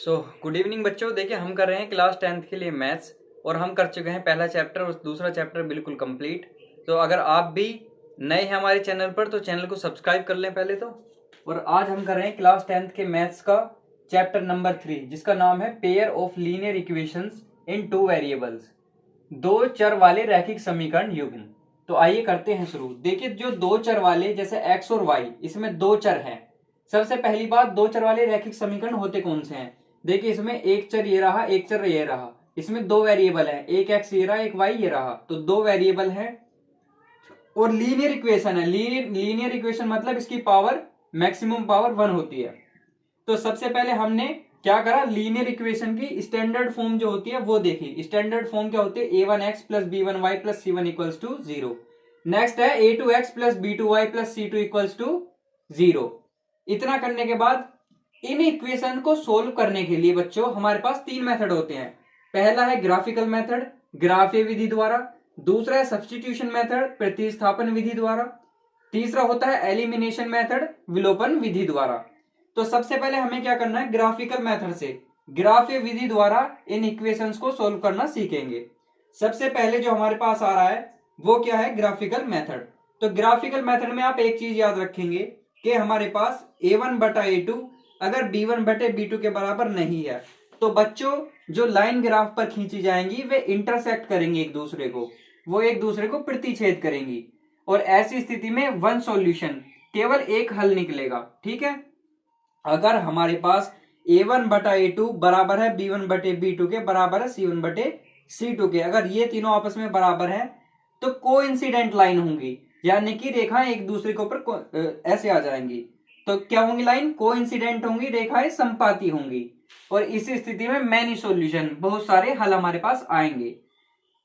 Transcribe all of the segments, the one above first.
Good evening बच्चों। देखिए हम कर रहे हैं क्लास 10th के लिए मैथ्स और हम कर चुके हैं पहला चैप्टर और दूसरा चैप्टर बिल्कुल कंप्लीट। तो अगर आप भी नए हैं हमारे चैनल पर तो चैनल को सब्सक्राइब कर लें पहले तो। और आज हम कर रहे हैं क्लास 10th के मैथ्स का चैप्टर नंबर 3 जिसका नाम है pair of linear equations in two variables, दो चर वाले रैखिक समीकरण युग्म। तो आइए करते हैं शुरू। देखिए जो दो चर वाले जैसे x और y, इसमें दो चर हैं। सबसे पहली बात, दो चर वाले रैखिक समीकरण होते कौन से हैं? देखिए इसमें एक चर ये रहा, एक चर ये रहा, इसमें दो वेरिएबल है, एक x ये रहा, एक y ये रहा, तो दो वेरिएबल है और लीनियर इक्वेशन है। लीनियर इक्वेशन मतलब इसकी पावर मैक्सिमम पावर 1 होती है। तो सबसे पहले हमने क्या करा, लीनियर इक्वेशन की स्टैंडर्ड फॉर्म जो होती है वो देखी। स्टैंडर्ड फॉर्म क्या होती है? a1x plus b1y plus c1 equals to 0। Next है a2x plus b2y plus c2 equals to 0। इतना करने के बाद इन इक्वेशन को सोल्व करने के लिए बच्चों हमारे पास तीन मेथड होते हैं। पहला है ग्राफिकल मेथड, ग्राफीय विधि द्वारा। दूसरा है सब्स्टिट्यूशन मेथड, प्रतिस्थापन विधि द्वारा। तीसरा होता है एलिमिनेशन मेथड, विलोपन विधि द्वारा। तो सबसे पहले हमें क्या करना है, ग्राफिकल मेथड से ग्राफीय विधि द्वारा इन इक्वेशंस को सोल्व करना सीखेंगे। सबसे पहले जो हमारे पास आ रहा है वो क्या है, ग्राफिकल मेथड। तो ग्राफिकल मेथड में आप एक चीज याद रखेंगे कि हमारे पास a1 बटा a2 अगर b1 बटे b2 के बराबर नहीं है तो बच्चों जो लाइन ग्राफ पर खींची जाएंगी वे इंटरसेक्ट करेंगे एक दूसरे को, वो एक दूसरे को प्रतिच्छेद करेंगी और ऐसी स्थिति में वन सॉल्यूशन, केवल एक हल निकलेगा। ठीक है, अगर हमारे पास a1 बटा a2 बराबर है b1 बटे b2 के, बराबर है c1 बटे c2 के, अगर ये तीनों आपस में बराबर हैं तो कोइंसिडेंट लाइन होंगी, यानी कि रेखाएं एक दूसरे के ऊपर ऐसे आ जाएंगी। तो क्या होंगी लाइन? कोइंसिडेंट होंगी, रेखाएं संपाती होंगी और इस स्थिति में मैनी सॉल्यूशन, बहुत सारे हल हमारे पास आएंगे।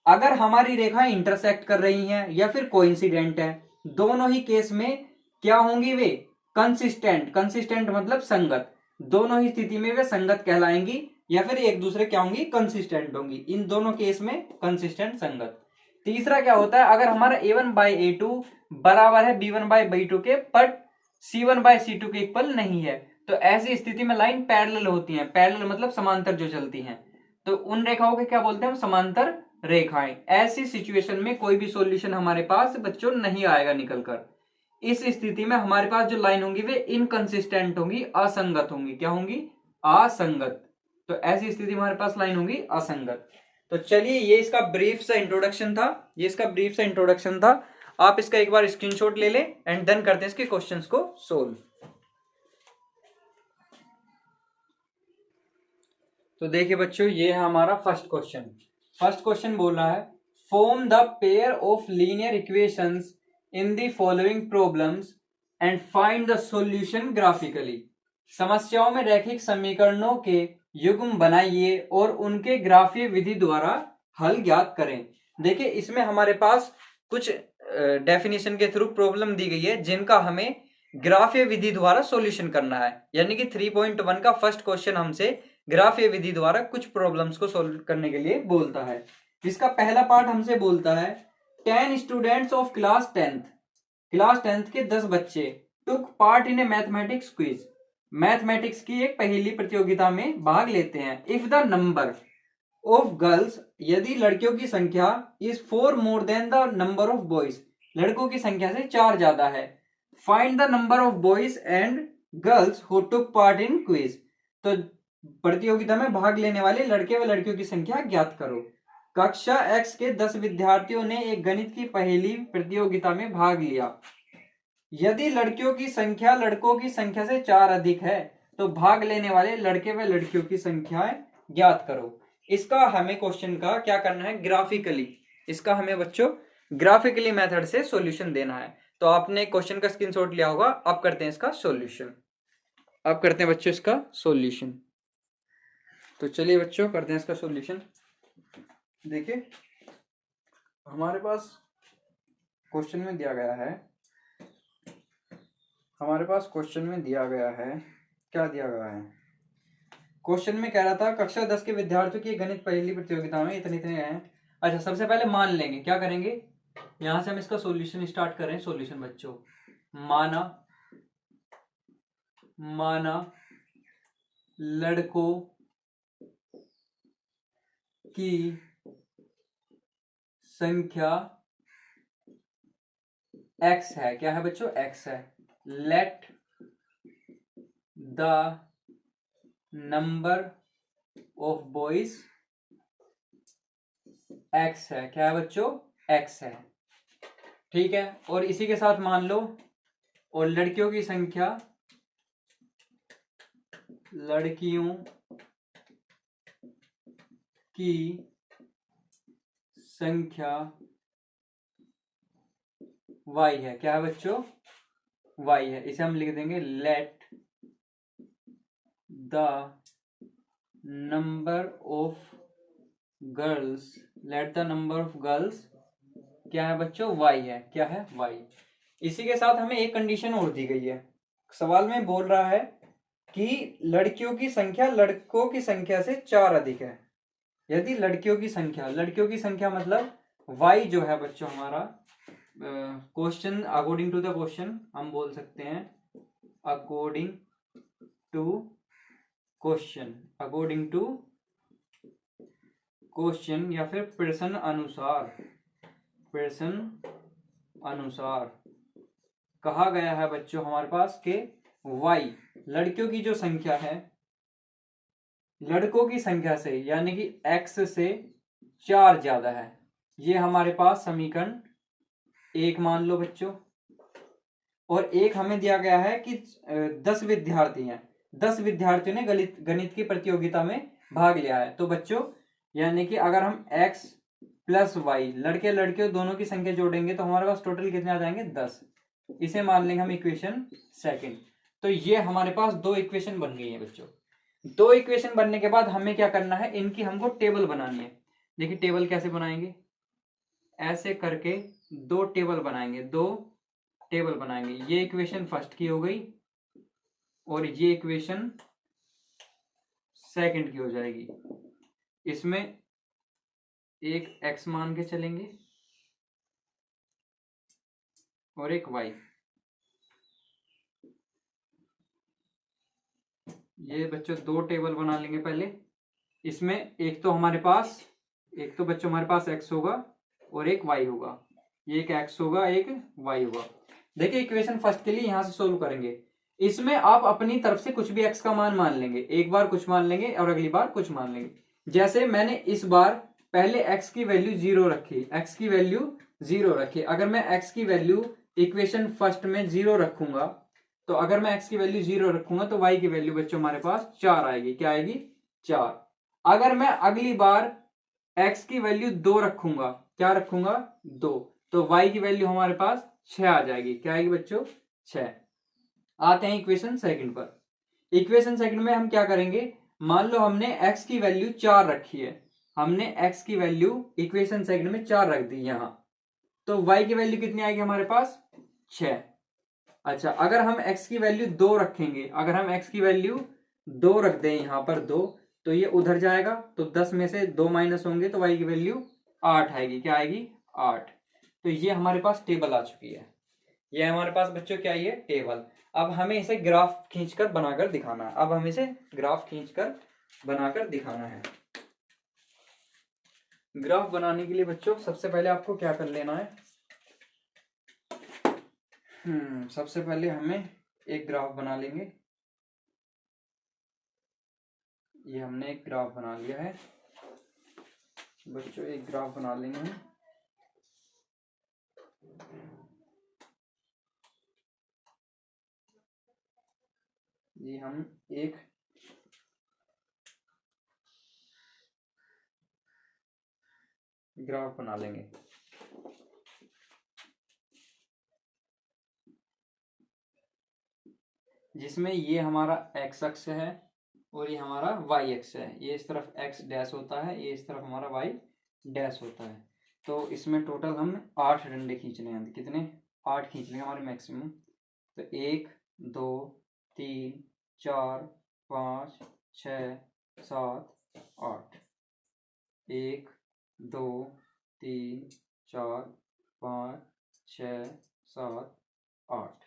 अगर हमारी रेखाएं इंटरसेक्ट कर रही हैं या फिर कोइंसिडेंट है, दोनों ही केस में क्या होंगी? वे कंसिस्टेंट, कंसिस्टेंट मतलब संगत, दोनों ही स्थिति में वे संगत कहलाएंगी या फिर एक दूसरे क्या होंगी? कंसिस्टेंट होंगी। इन दोनों केस में कंसिस्टेंट, संगत। तीसरा क्या होता है, अगर हमारा a1 बाई a2 बराबर है b1 बाई b2 के बट c1 बाई c2 के इक्वल नहीं है, तो ऐसी स्थिति में लाइन पैरेलल होती है। पैरेलल मतलब समांतर जो चलती हैं, तो उन रेखाओं के क्या बोलते हैं हम? समांतर रेखाएं। ऐसी सिचुएशन में कोई भी सॉल्यूशन हमारे पास बच्चों नहीं आएगा निकलकर। इस स्थिति में हमारे पास जो लाइन होंगी वे इनकंसिस्टेंट होंगी, असंगत होंगी। क्या होंगी? असंगत। तो ऐसी स्थिति में हमारे पास लाइन होंगी असंगत। तो चलिए ये इसका ब्रीफ सा इंट्रोडक्शन था, ये इसका ब्रीफ सा इंट्रोडक्शन था। आप इसका एक बार स्क्रीनशॉट ले लें एंड देन करते हैं इसके क्वेश्चंस को सोल्व। तो देखिए बच्चों ये है हमारा फर्स्ट क्वेश्चन। फर्स्ट क्वेश्चन बोल रहा है form the pair of linear equations in the following problems and find the solution graphically. समस्याओं में रैखिक समीकरणों के युग्म बनाइए और उनके ग्राफीय विधि द्वारा हल ज्ञात करें। देखिए इसमें हमारे पास कुछ डेफिनेशन के थ्रू प्रॉब्लम दी गई है जिनका हमें ग्राफीय विधि द्वारा सॉल्यूशन करना है, यानी कि 3.1 का फर्स्ट क्वेश्चन हमसे ग्राफीय विधि द्वारा कुछ प्रॉब्लम्स को सॉल्व करने के लिए बोलता है। इसका पहला पार्ट हमसे बोलता है 10 स्टूडेंट्स ऑफ क्लास 10th के 10 बच्चे took part in A mathematics quiz, mathematics की एक पहेली प्रतियोगिता में भाग लेते हैं। If the number of girls, यदि लड़कियों की संख्या is 4 more than the number of boys, लड़कों की संख्या से 4 ज्यादा है। Find the number of boys and girls who took part in quiz, तो प्रतियोगिता में भाग लेने वाले लड़के व लड़कियों की संख्या ज्ञात करो। कक्षा x के 10 विद्यार्थियों ने एक गणित की पहेली प्रतियोगिता में भाग लिया। यदि लड़कियों की संख्या लड़कों की संख्या से 4 अधिक है तो भाग लेने वाले लड़के व लड़कियों की संख्याएं ज्ञात करो। इसका हमें क्वेश्चन का क्या करना है? ग्राफिकली, इसका हमें बच्चों ग्राफिकली मेथड से सॉल्यूशन देना है। तो आपने क्वेश्चन का स्क्रीनशॉट लिया होगा, अब करते हैं इसका सॉल्यूशन। अब करते हैं बच्चों इसका सॉल्यूशन। तो चलिए बच्चों करते हैं इसका सॉल्यूशन। देखिए हमारे पास क्वेश्चन में दिया गया है, हमारे पास क्वेश्चन में दिया गया है, क्या दिया गया है? क्वेश्चन में कह रहा था कक्षा 10 के विद्यार्थियों की गणित पहेली प्रतियोगिता में इतने इतने हैं। अच्छा सबसे पहले मान लेंगे, क्या करेंगे? यहां से हम इसका सॉल्यूशन स्टार्ट कर रहे हैं। सॉल्यूशन बच्चों, माना लड़कों की संख्या x है। क्या है बच्चों? x है। Let the number of boys x है। क्या है बच्चों? x है। ठीक है। और इसी के साथ मान लो, और लड़कियों की संख्या, लड़कियों की संख्या y है। क्या है बच्चों? y है। इसे हम लिख देंगे let the number of girls, let the number of girls क्या है बच्चों? y है। क्या है? y। इसी के साथ हमें एक कंडीशन और दी गई है। सवाल में बोल रहा है कि लड़कियों की संख्या लड़कों की संख्या से 4 अधिक है। यदि लड़कियों की संख्या मतलब y जो है बच्चों हमारा, question according to the question हम बोल सकते हैं, according to question, according to question या फिर प्रश्न अनुसार, प्रश्न अनुसार कहा गया है बच्चों हमारे पास के y लड़कियों की जो संख्या है लड़कों की संख्या से यानी कि x से 4 ज्यादा है। ये हमारे पास समीकरण 1 मान लो बच्चों। और एक हमें दिया गया है कि 10 विद्यार्थी हैं, 10 विद्यार्थियों ने गणित की प्रतियोगिता में भाग लिया है। तो बच्चों यानी कि अगर हम x प्लस वाई लड़के लड़के दोनों की संख्या जोड़ेंगे तो हमारे पास टोटल कितने आ जाएंगे? 10। इसे मान लेंगे हम इक्वेशन सेकंड। तो ये हमारे पास दो इक्वेशन बन गई है बच्चों। दो इक्वेशन बनने के बाद हमें क्या करना है? इनकी हमको टेबल बनानी है। देखिए टेबल कैसे बनाएंगे, ऐसे करके दो टेबल बनाएंगे, दो टेबल बनाएंगे। ये इक्वेशन फर्स्ट की हो गई और ये इक्वेशन सेकंड की हो जाएगी। इसमें एक x मान के चलेंगे और एक y। ये बच्चों दो टेबल बना लेंगे पहले। इसमें एक तो हमारे पास, एक तो बच्चों हमारे पास x होगा और एक y होगा। ये एक x होगा एक y होगा। देखिए इक्वेशन फर्स्ट के लिए यहां से सोल्व करेंगे। इसमें आप अपनी तरफ से कुछ भी x का मान लेंगे। एक बार कुछ मान लेंगे और अगली बार कुछ मान लेंगे। जैसे मैंने इस बार पहले x की वैल्यू 0 रखी, x की वैल्यू 0 रखी। अगर मैं x की वैल्यू इक्वेशन फर्स्ट में 0 रखूंगा तो अगर मैं x की वैल्यू 0 रखूंगा तो y की वैल्यू बच्चों हमारे पास 4 आएगी। क्या आएगी? 4। अगर मैं अगली बार x की वैल्यू 2 रखूंगा, क्या रखूंगा? 2, तो y की वैल्यू हमारे पास 6 आ जाएगी। क्या आएगी बच्चों? 6। आते हैं इक्वेशन सेकंड पर। इक्वेशन सेकंड में हम क्या करेंगे? मान लो हमने x की वैल्यू 4 रखी है, हमने x की वैल्यू इक्वेशन सेकंड में 4 रख दी यहां, तो y की वैल्यू कितनी आएगी हमारे पास? 6। अच्छा अगर हम x की वैल्यू 2 रखेंगे, अगर हम x की वैल्यू 2 रख दें यहां पर 2, तो ये उधर जाएगा तो 10 में से 2 माइनस होंगे तो y की वैल्यू 8 आएगी। क्या आएगी? 8। तो ये हमारे पास टेबल आ चुकी है। ये हमारे पास बच्चों क्या है? ये टेबल। अब हमें इसे ग्राफ खींचकर बनाकर दिखाना है। अब हमें इसे ग्राफ खींचकर बनाकर दिखाना है। ग्राफ बनाने के लिए बच्चों सबसे पहले आपको क्या कर लेना है? सबसे पहले हमें एक ग्राफ बना लेंगे। ये हमने एक ग्राफ बना लिया है बच्चों, एक ग्राफ बना लेंगे हम। ये हम एक ग्राफ बना लेंगे। जिसमें ये हमारा x अक्ष है और ये हमारा y अक्ष है। ये इस तरफ x डैश होता है, ये इस तरफ हमारा y डैश होता है। तो इसमें टोटल हम 8 डंडे खींचने हैं। कितने? 8 खींच लेंगे हमारे मैक्सिमम। तो 1 2 3 4 5 6 7 8। 1 2 3 4 5 6 7 8।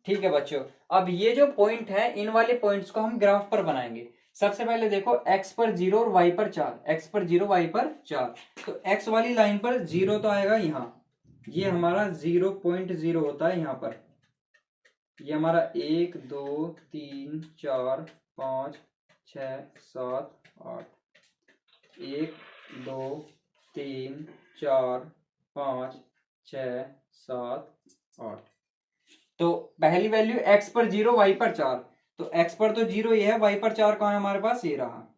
ठीक है बच्चों, अब ये जो पॉइंट है इन वाले पॉइंट्स को हम ग्राफ पर बनाएंगे। सबसे पहले देखो x पर 0 और y पर 4, x पर 0 y पर 4, तो x वाली लाइन पर 0 तो आएगा यहाँ, ये हमारा 0.0 होता है यहाँ पर, ये हमारा 1 2 3 4 5 6 7 8, 1 2 3 4 5 6 7 8। तो पहली वैल्यू x पर 0 y पर 4, तो x पर तो 0 ये है, y पर 4 कहाँ है हमारे पास, ये रहा।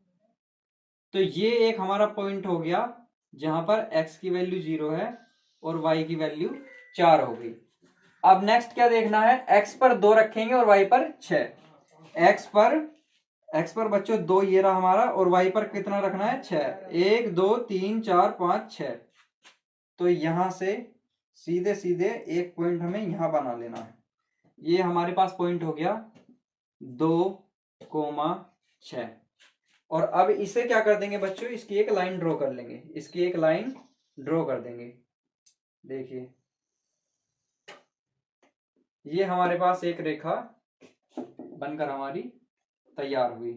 तो ये एक हमारा पॉइंट हो गया जहां पर x की वैल्यू 0 है और y की वैल्यू 4 हो गई। अब नेक्स्ट क्या देखना है, x पर 2 रखेंगे और y पर 6। x पर बच्चों 2 ये रहा हमारा, और y पर कितना रखना है, 6। 1 2 3 4 5 6। तो यहां से सीधे सीधे एक पॉइंट हमें यहां बना लेना है। ये हमारे पास पॉइंट हो गया 2,6। और अब इसे क्या कर देंगे बच्चों, इसकी एक लाइन ड्रॉ कर लेंगे, इसकी एक लाइन ड्रॉ कर देंगे। देखिए ये हमारे पास एक रेखा बनकर हमारी तैयार हुई,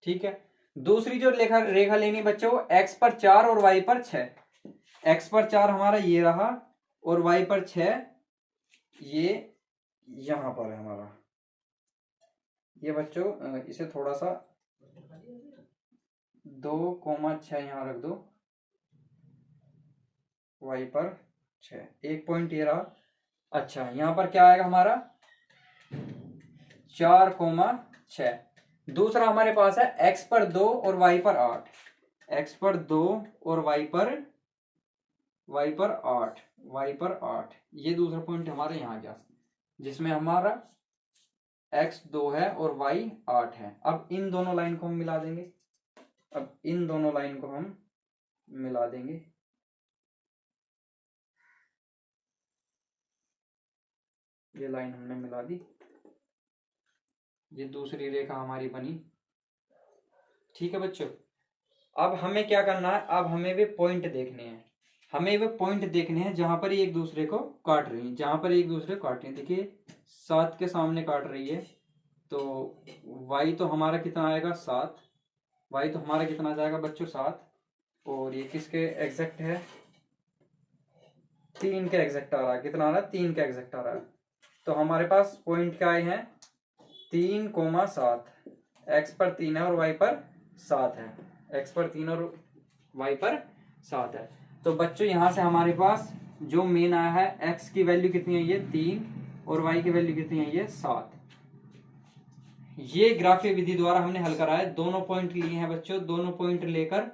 ठीक है। दूसरी जो रेखा लेनी बच्चों, x पर 4 और y पर 6। x पर 4 हमारा ये रहा और y पर 6 ये यहां पर है हमारा। ये बच्चों इसे थोड़ा सा 2,6 यहां रख दो, y पर 6, एक पॉइंट ये रहा। अच्छा यहां पर क्या आएगा हमारा 4,6। दूसरा हमारे पास है x पर 2 और y पर 8, x पर 2 और y पर 8, y पर 8, ये दूसरा पॉइंट हमारा यहाँ गया जिसमें हमारा x 2 है और y 8 है। अब इन दोनों लाइन को हम मिला देंगे, अब इन दोनों लाइन को हम मिला देंगे। ये लाइन हमने मिला दी, ये दूसरी रेखा हमारी बनी, ठीक है बच्चों। अब हमें क्या करना है, अब हमें वे पॉइंट देखने हैं, हमें वे पॉइंट देखने हैं जहां पर एक दूसरे को काट रही है, जहां पर एक दूसरे को काट रही है। देखिए 7 के सामने काट रही है, तो y तो हमारा कितना आएगा 7, y तो हमारा कितना जाएगा बच्चों 7, और ये किसके एग्जैक्ट है, 3 के एग्जैक्ट आ रहा है। कितना आ रहा है, 3 का एग्जैक्ट आ रहा है। तो हमारे पास पॉइंट क्या आए हैं 3,7, x पर 3 है और y पर 7 है, x पर 3 और y पर 7 है। तो बच्चों यहां से हमारे पास जो मेन आया है, x की वैल्यू कितनी है, ये 3, और y की वैल्यू कितनी है, ये 7। ये ग्राफीय विधि द्वारा हमने हल करा है। दोनों पॉइंट लिए हैं बच्चों, दोनों पॉइंट लेकर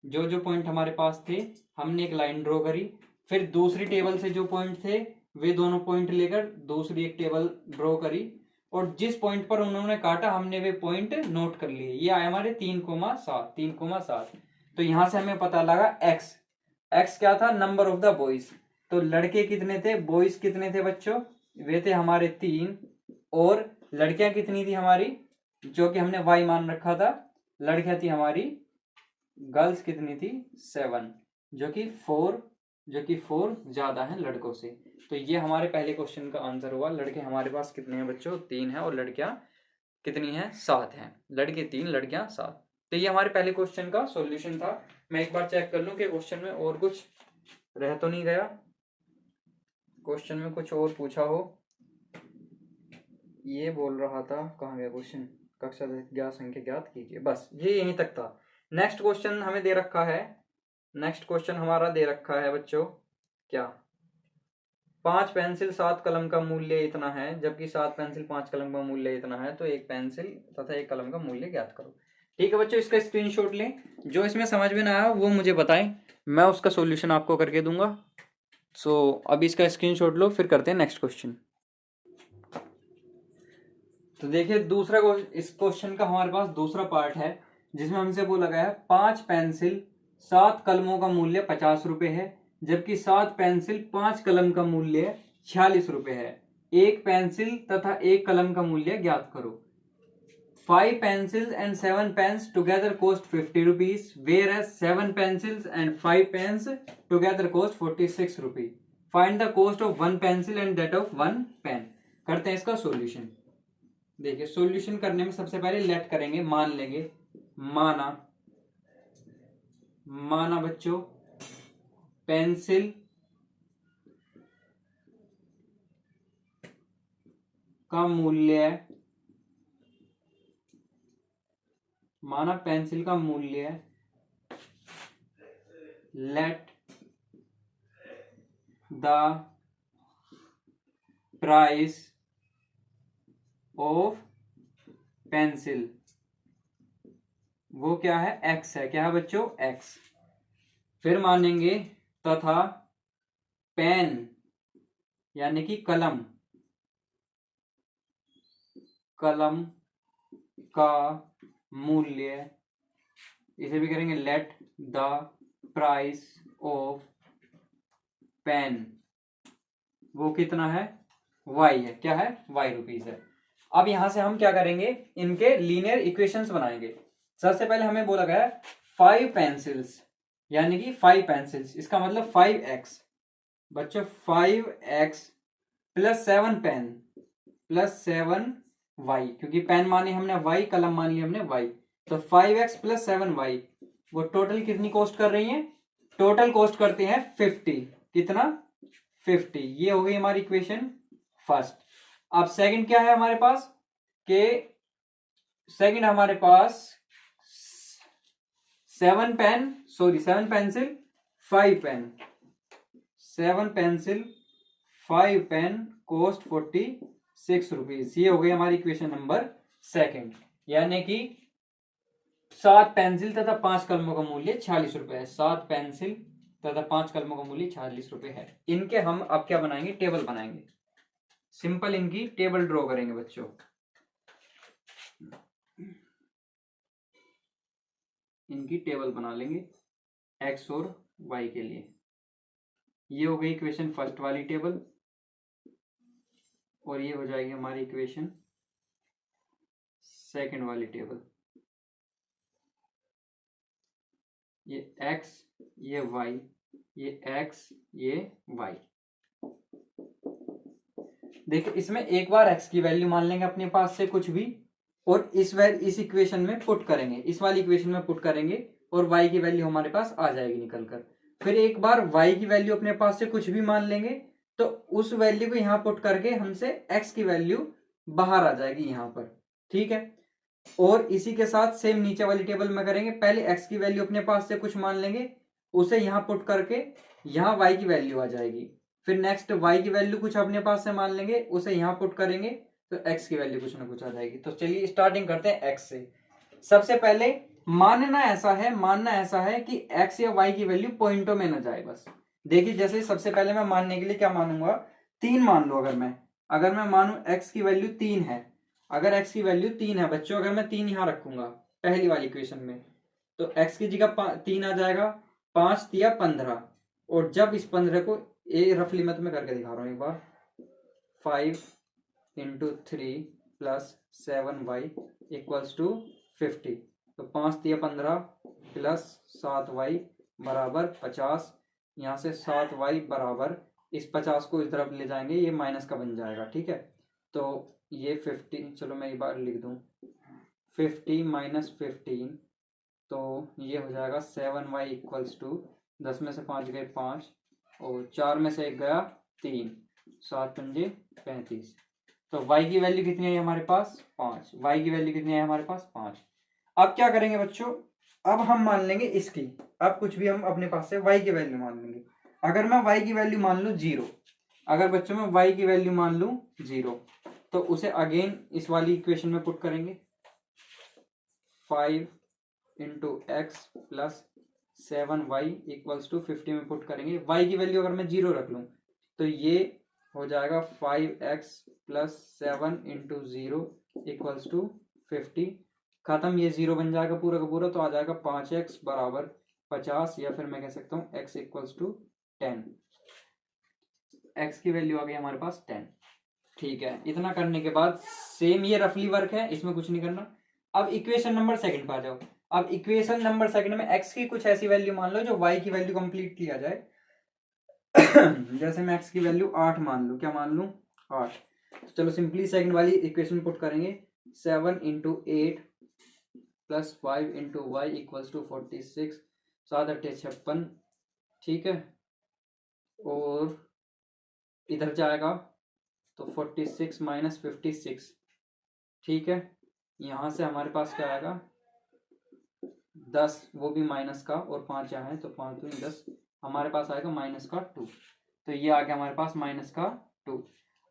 जो जो पॉइंट हमारे पास थे हमने एक लाइन ड्रॉ करी, फिर दूसरी टेबल से जो पॉइंट थे वे दोनों पॉइंट लेकर दूसरी एक टेबल ड्रॉ करी, और जिस पॉइंट पर उन्होंने काटा हमने वे पॉइंट नोट कर लिए। ये आए हमारे 3,7, 3,7। तो यहां से हमें पता लगा x क्या था, नंबर ऑफ द बॉयज। तो लड़के कितने थे, बॉयज कितने थे बच्चों, वे थे हमारे 3, और लड़कियां कितनी थी हमारी, जो कि हमने y मान रखा था, लड़कियां थी हमारी, गर्ल्स कितनी थी 7, जो कि 4 ज्यादा है लड़कों से। तो ये हमारे पहले क्वेश्चन का आंसर हुआ। लड़के हमारे पास कितने हैं बच्चों, 3 हैं, और लड़कियां कितनी हैं, 7 हैं। लड़के 3, लड़कियां 7। तो ये हमारे पहले क्वेश्चन का सॉल्यूशन था। मैं एक बार चेक कर लूं कि क्वेश्चन में और कुछ रह तो नहीं गया, क्वेश्चन में कुछ और पूछा हो। ये बोल रहा था, कहाँ गया क्वेश्चन, कक्षा ज्ञात संख्या ज्ञात कीजिए, बस ये यहीं तक था। नेक्स्ट क्वेश्चन हमें दे रखा है, नेक्स्ट क्वेश्चन हमारा दे रखा है बच्चों, क्या 5 पेंसिल 7 कलम का मूल्य इतना है, जबकि 7 पेंसिल 5 कलम का मूल्य इतना है, तो एक पेंसिल तथा एक कलम का मूल्य ज्ञात करो। ठीक है बच्चों, इसका स्क्रीनशॉट लें, जो इसमें समझ में ना आया वो मुझे बताएं, मैं उसका सॉल्यूशन आपको करके दूंगा। सो अभी इसका स्क्रीनशॉट लो, फिर करते हैं नेक्स्ट क्वेश्चन। तो देखिए दूसरा इस क्वेश्चन का हमारे पास दूसरा पार्ट है, जिसमें हमसे बोला गया है 5 पेंसिल 7 कलमों का मूल्य 50 रुपए है, जबकि 7 पेंसिल 5 कलम का मूल्य 46 रुपए है। एक पेंसिल तथा एक कलम का मूल्य ज्ञात करो। 5 pencils and 7 pens together cost 50 rupees, whereas 7 pencils and 5 pens together cost 46 rupees. Find the cost of 1 pencil and that of 1 pen. करते हैं इसका सॉल्यूशन। देखिए सॉल्यूशन करने में सबसे पहले लेट करेंगे, मान लेंगे, माना माना बच्चों पेंसिल का मूल्य, माना पेंसिल का मूल्य late the price of pencil, वो क्या है, एक्स है। क्या है बच्चों, एक्स। फिर मानेंगे तथा पेन यानी कि कलम, कलम का मूल्य, इसे भी करेंगे let the price of pen, वो कितना है, वाई है। क्या है, वाई रुपीज है। अब यहां से हम क्या करेंगे, इनके लीनियर इक्वेशंस बनाएंगे। सबसे पहले हमें बोला गया 5 पेंसिल्स यानी कि 5 पेंसिल्स, इसका मतलब 5x बच्चों, 5x plus 7 pen plus 7y, क्योंकि पेन मानी हमने y, कलम मान ली हमने y, तो 5x प्लस 7y वो टोटल कितनी कॉस्ट कर रही है, टोटल कॉस्ट करते हैं 50। कितना, 50। ये हो गई हमारी इक्वेशन फर्स्ट। अब सेकंड क्या है हमारे पास, के सेकंड हमारे पास 7 pencil 5 pen, 7 pencil 5 pen cost 46 rupees. ये हो गई हमारी इक्वेशन नंबर सेकंड, यानी कि 7 पेंसिल तथा 5 कलमों का मूल्य 46 रुपए है। 7 पेंसिल तथा 5 कलमों का मूल्य 46 रुपए है। इनके हम अब क्या बनाएंगे, टेबल बनाएंगे। सिंपल इनकी टेबल ड्रॉ करेंगे बच्चों। इनकी टेबल बना लेंगे एक्स और वाई के लिए। ये हो गई इक्वेशन फर्स्ट वाली टेबल, और ये हो जाएगी हमारी इक्वेशन सेकंड वाली टेबल। ये x, ये y, ये x, ये y। देखिए इसमें एक बार x की वैल्यू मान लेंगे अपने पास से कुछ भी, और इस इक्वेशन में पुट करेंगे, इस वाली इक्वेशन में पुट करेंगे, और y की वैल्यू हमारे पास आ जाएगी निकल कर। फिर एक बार y की वैल्यू अपने पास से कुछ भी मान लेंगे, तो उस वैल्यू को यहाँ पुट करके हमसे x की वैल्यू बाहर आ जाएगी यहाँ पर। ठीक है, और इसी के साथ सेम नीचे वाली टेबल में करेंगे। पहले x की वैल्यू अपने पास से कुछ मान लेंगे, उसे यहाँ पुट करके यहाँ y की वैल्यू आ जाएगी। फिर नेक्स्ट y की वैल्यू कुछ अपने पास से मान लेंगे, उसे यहाँ पुट करेंगे, तो x की वैल्यू कुछ ना कुछ आ जाएगी। तो चलिए स्टार्टिंग करते हैं x से। सबसे पहले मानना ऐसा है कि x या y की वैल्यू पॉइंटों में ना जाए बस। देखिए जैसे सबसे पहले मैं मानने के लिए क्या मानूंगा, 3 मान लो। अगर मैं मानू x की वैल्यू 3 है, अगर x की वैल्यू 3 है बच्चों, अगर मैं 3 यहां रखूंगा पहली वाली इक्वेशन में, तो x की जगह 3 आ जाएगा, 5 दिया 15, और जब इस 15 को रफली मैं तुम्हें करके दिखा रहा हूं एक बार, 5 into 3 plus 7y equals to 50, तो 5 दिया 15 प्लस 7y बराबर 50, यहाँ से 7y बराबर, इस 50 को इस तरफ ले जाएंगे, ये माइनस का बन जाएगा। ठीक है, तो ये 50, चलो मैं एक बार लिख दूं, 50 माइनस 15, तो ये हो जाएगा 7y इक्वल्स टू, 10 में से 5 गए 5, और 4 में से 1 गया 3, 7 पंजे 35। तो y की वैल्यू कितनी है हमारे पास, 5। y की वैल्यू कितनी है हमारे पास, 5। अब क्या करेंगे बच्चों, अब हम मान लेंगे इसकी, अब कुछ भी हम अपने पास से y की वैल्यू मान लेंगे। अगर मैं y की वैल्यू मान लूँ 0, अगर बच्चों मैं y की वैल्यू मान लूँ 0, तो उसे अगेन इस वाली इक्वेशन में पुट करेंगे, 5 into x plus 7y equals to 50 में पुट करेंगे। y की वैल्यू अगर मैं 0 रख लूँ, तो ये हो जाएगा 5x plus 7 into 0 equals to 50, खत्म, ये 0 बन जाएगा पूरा का पूरा, तो आ जाएगा 5x बराबर 50, या फिर मैं कह सकता हूँ x इक्वल्स टू 10। x की वैल्यू आ गई हमारे पास 10। ठीक है, इतना करने के बाद सेम ये रफली वर्क है, इसमें कुछ नहीं करना। अब इक्वेशन नंबर सेकंड पर आ जाओ। अब इक्वेशन नंबर सेकंड में x की कुछ ऐसी वैल्यू मान लो जो y की वैल्यू कंप्लीट किया जाए। जैसे मैं x की वैल्यू 8 मान लूं, क्या मान लूं, 8। तो चलो सिंपली सेकंड वाली इक्वेशन पुट करेंगे। 7 × 8 + 5 × y = 46, 7 × 8 = 56, ठीक है। और इधर जाएगा तो 46 - 56, ठीक है। यहाँ से हमारे पास क्या आएगा 10, वो भी माइनस का, और 5 यहाँ है तो 5 दूनी 10, हमारे पास आएगा -2। तो ये आ गया हमारे पास -2।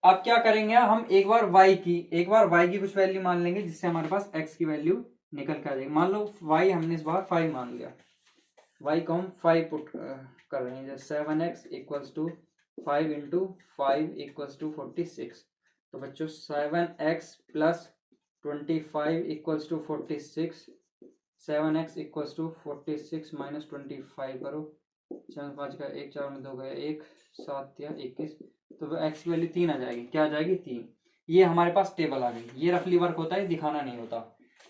अब क्या करेंगे हम, एक बार y की कुछ वैल्यू मान लेंगे, जिससे हमारे पास x की वैल्यू निकल के आ जाएगी। मान लो y हमने इस बार 5 मान लिया, y को हम 5 पुट कर रहे हैं। 7x = 5 × 5 = 46। तो बच्चों 7x + 25 = 46, 7x = 46 - 25 करो, 4 5 का 1, 4 में 2 गया 1, 7 या 21, तो x की वैल्यू 3 आ जाएगी। क्या आ जाएगी 3। ये हमारे पास टेबल आ गई। ये रफली वर्क होता है, दिखाना नहीं होता।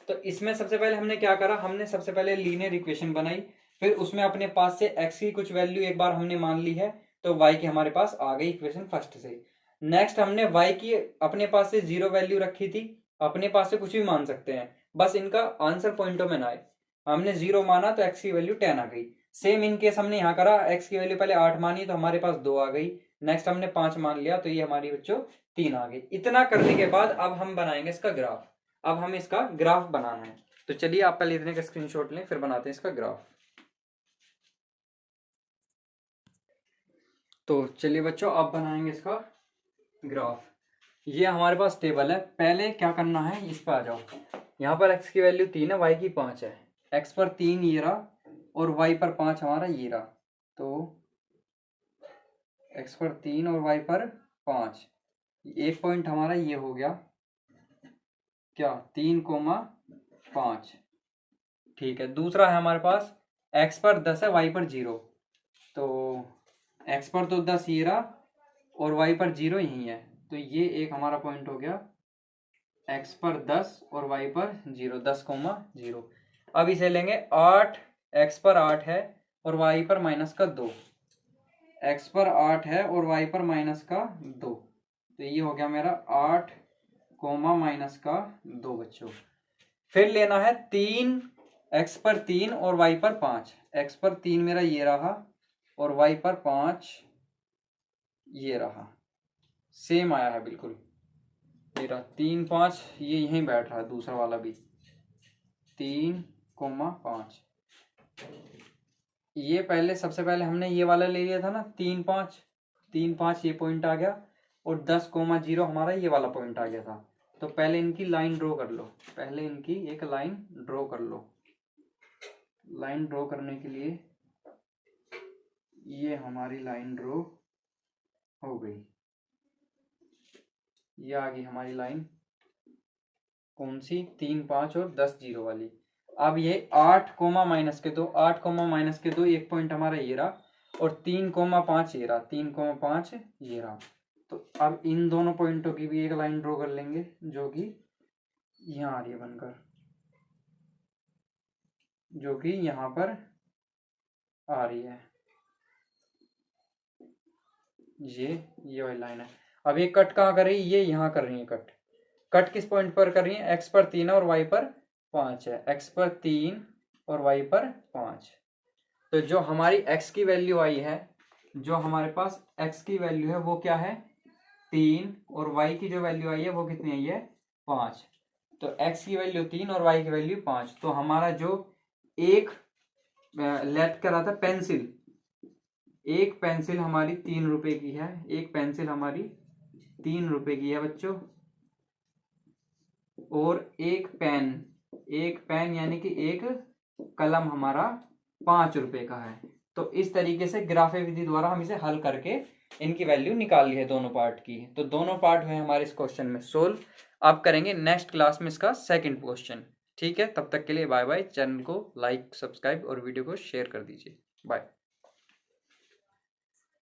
तो इसमें सबसे पहले हमने क्या करा, हमने सबसे पहले लीनियर इक्वेशन बनाई, फिर उसमें अपने पास से x की कुछ वैल्यू एक बार हमने मान ली है, तो y की हमारे पास आ गई इक्वेशन फर्स्ट से। नेक्स्ट हमने y की अपने पास से 0 वैल्यू रखी थी, अपने पास से कुछ भी मान सकते हैं, बस इनका आंसर पॉइंटों में ना आए। हमने 0 माना तो x की वैल्यू 10 आ गई। सेम इन केस हमने यहाँ करा, x की वैल्यू पहले 8 मानी तो हमारे पास 2 आ गई, नेक्स्ट हमने 5 मान लिया तो ये हमारी बच्चों 3 आ गई। इतना करने के बाद अब हम बनाएंगे इसका ग्राफ। अब हमें इसका ग्राफ बनाना है, तो चलिए आप पहले इतने का स्क्रीनशॉट लें, फिर बनाते हैं इसका ग्राफ। तो चलिए बच्चों अब बनाएंगे इसका ग्राफ। ये हमारे पास टेबल है, पहले क्या करना है, इस पर आ जाओ। यहाँ पर x की वैल्यू 3 है, y की 5 है। x पर 3 ये रहा, और y पर 5 हमारा ये रहा। तो x पर 3 और y पर 5, एक पॉइंट हमारा ये हो गया क्या, 3,5, ठीक है। दूसरा है हमारे पास x पर 10 है, y पर 0, तो x पर तो 10 ये रहा, और y पर 0 यही है, तो ये एक हमारा पॉइंट हो गया x पर 10 और y पर 0, 10,0। अब इसे लेंगे 8, x पर 8 है और y पर -2, x पर 8 है और y पर -2, तो ये हो गया मेरा 8, -2 बच्चों। फिर लेना है 3, x पर 3 और y पर 5। x पर 3 मेरा ये रहा, और y पर 5 ये रहा, सेम आया है बिल्कुल। मेरा 3, 5 ये यहीं बैठ रहा है, दूसरा वाला भी 3,5। ये पहले सबसे पहले हमने ये वाला ले लिया था ना, 3, 5, 3, 5 ये पॉइंट आ गया, और 10,0 हमारा ये वाला पॉइंट आ गया था। तो पहले इनकी लाइन ड्रॉ कर लो, पहले इनकी एक लाइन ड्रॉ कर लो। लाइन ड्रॉ करने के लिए ये हमारी लाइन ड्रॉ हो गई, ये आ गई हमारी लाइन, कौन सी, 3, 5 और 10, 0 वाली। अब ये 8, -2, 8, -2 एक पॉइंट हमारा ये रहा, और 3,5 ये रहा, 3,5 ये रहा। तो अब इन दोनों पॉइंटों की भी एक लाइन ड्रॉ कर लेंगे, जो कि यहाँ आ रही है बनकर, जो कि यहाँ पर आ रही है, ये वाली लाइन है। अब ये कट कहाँ कर रही है, ये यहाँ कर रही है कट। कट किस पॉइंट पर कर रही है, x पर 3 और y पर 5 है, x पर 3 और y पर 5। तो जो हमारी x की वैल्यू आई है, जो हमारे पास x की वैल्यू है वो क्या है 3, और y की जो वैल्यू आई है वो कितनी आई है 5। तो x की वैल्यू 3 और y की वैल्यू 5। तो हमारा जो एक लेट कर रहा था पेंसिल, एक पेंसिल हमारी 3 रुपए की है, एक पेंसिल हमारी 3 रुपए की है बच्चों, और एक पेन यानी कि एक कलम हमारा 5 रुपए का है। तो इस तरीके से ग्राफे विधि द्वारा हम इसे हल करके इनकी वैल्यू निकाल ली है दोनों पार्ट की। तो दोनों पार्ट हुए हमारे इस क्वेश्चन में सोल्व। अब करेंगे नेक्स्ट क्लास में इसका सेकंड क्वेश्चन। ठीक है, तब तक के लिए बाय बाय। चैनल को लाइक, सब्सक्राइब और वीडियो को शेयर कर दीजिए। बाय।